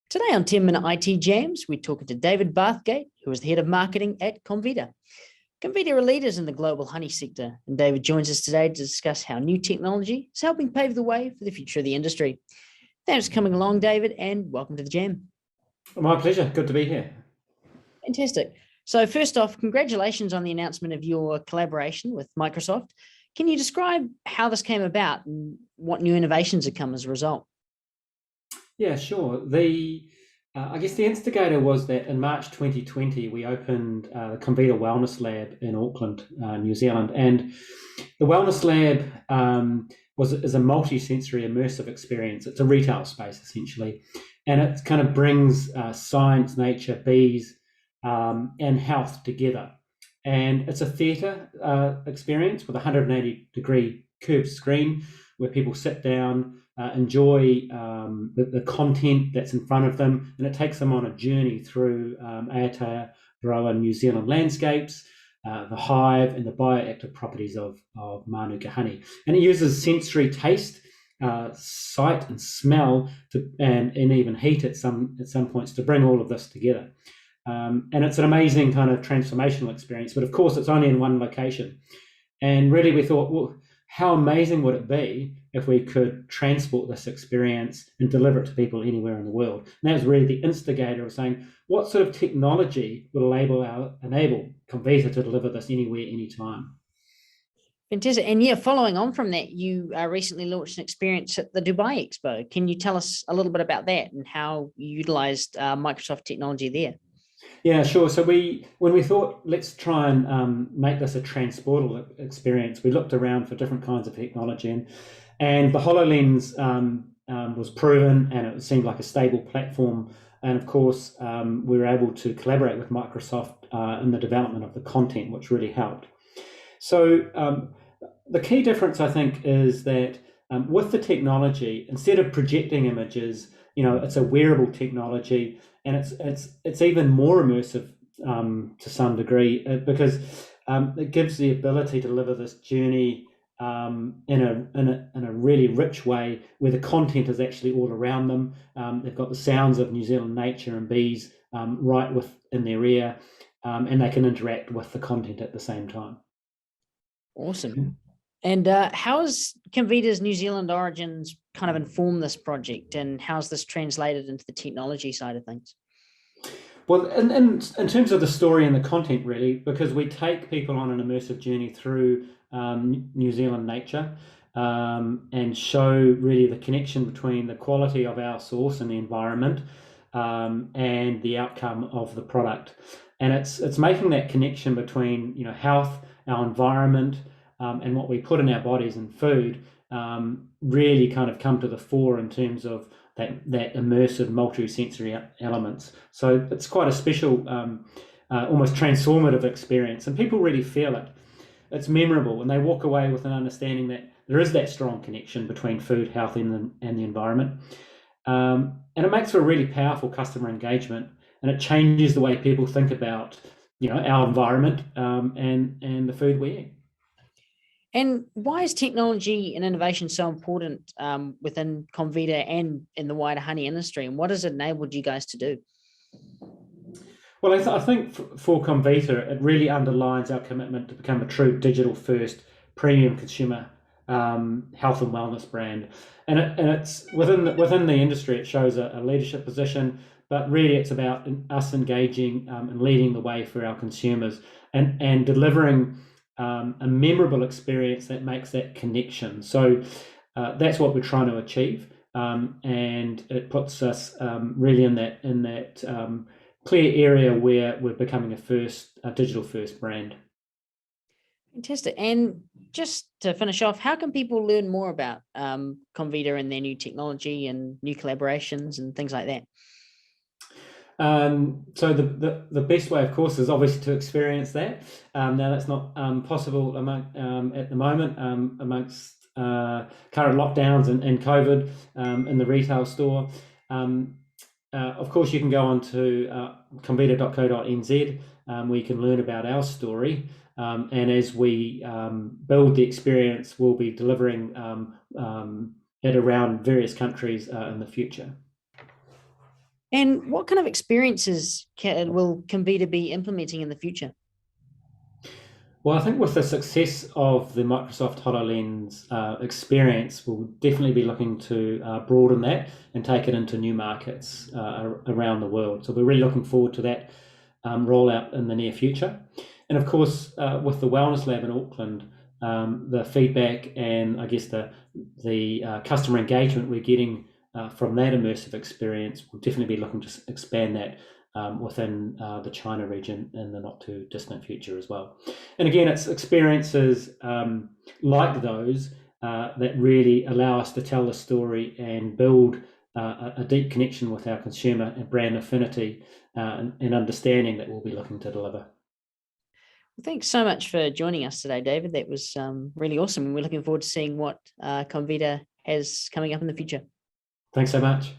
Today on 10-Minute IT Jams, we're talking to David Bathgate, who is the head of marketing at Comvita. Comvita are leaders in the global honey sector, and David joins us today to discuss how new technology is helping pave the way for the future of the industry. Thanks for coming along, David, and welcome to the Jam. My pleasure. Good to be here. Fantastic. So first off, congratulations on the announcement of your collaboration with Microsoft. Can you describe how this came about and what new innovations have come as a result? Yeah, sure. I guess the instigator was that in March 2020, we opened the Comvita Wellness Lab in Auckland, New Zealand. And the Wellness Lab is a multi-sensory immersive experience. It's a retail space, essentially. And it kind of brings science, nature, bees, and health together. And it's a theatre experience with a 180-degree curved screen where people sit down, enjoy the content that's in front of them, and it takes them on a journey through Aotearoa New Zealand landscapes, the hive, and the bioactive properties of manuka honey. And it uses sensory taste, sight, and smell, and even heat at some points to bring all of this together. And it's an amazing kind of transformational experience, but of course it's only in one location. And really we thought, well, how amazing would it be if we could transport this experience and deliver it to people anywhere in the world? And that was really the instigator of saying, what sort of technology will enable Comvita to deliver this anywhere, anytime? Fantastic. And yeah, following on from that, you recently launched an experience at the Dubai Expo. Can you tell us a little bit about that and how you utilized Microsoft technology there? Yeah, sure. So when we thought, let's try and make this a transportable experience, we looked around for different kinds of technology, and the HoloLens was proven, and it seemed like a stable platform. And of course, we were able to collaborate with Microsoft in the development of the content, which really helped. So the key difference, I think, is that with the technology, instead of projecting images, it's a wearable technology, and it's even more immersive to some degree because it gives the ability to deliver this journey in a really rich way, where the content is actually all around them. They've got the sounds of New Zealand nature and bees right within their ear, and they can interact with the content at the same time. Awesome. And how has Comvita's New Zealand origins kind of informed this project, and how's this translated into the technology side of things? Well, in terms of the story and the content, really, because we take people on an immersive journey through New Zealand nature and show really the connection between the quality of our source and the environment and the outcome of the product. And it's making that connection between health, our environment, and what we put in our bodies and food really kind of come to the fore in terms of that immersive multi-sensory elements. So it's quite a special, almost transformative experience, and people really feel it. It's memorable, and they walk away with an understanding that there is that strong connection between food, health, and the environment. And it makes for a really powerful customer engagement, and it changes the way people think about our environment and the food we eat. And why is technology and innovation so important within Comvita and in the wider honey industry? And what has it enabled you guys to do? Well, I think for Comvita, it really underlines our commitment to become a true digital-first premium consumer health and wellness brand. And it's within the industry, it shows a leadership position, but really it's about us engaging and leading the way for our consumers and delivering a memorable experience that makes that connection. So that's what we're trying to achieve, and it puts us really in that clear area where we're becoming a digital first brand. Fantastic. And just to finish off, how can people learn more about Comvita and their new technology and new collaborations and things like that? So the best way, of course, is obviously to experience that. Now that's not possible at the moment amongst current lockdowns and COVID in the retail store. Of course, you can go on to comvita.co.nz where you can learn about our story. And as we build the experience, we'll be delivering it around various countries in the future. And what kind of experiences will Comvita be implementing in the future? Well, I think with the success of the Microsoft HoloLens experience, we'll definitely be looking to broaden that and take it into new markets around the world. So we're really looking forward to that rollout in the near future. And of course, with the Wellness Lab in Auckland, the feedback and I guess the customer engagement we're getting from that immersive experience, we'll definitely be looking to expand that within the China region in the not too distant future as well. And again, it's experiences like those that really allow us to tell the story and build a deep connection with our consumer and brand affinity and understanding that we'll be looking to deliver. Well, thanks so much for joining us today, David. That was really awesome. We're looking forward to seeing what Comvita has coming up in the future. Thanks so much.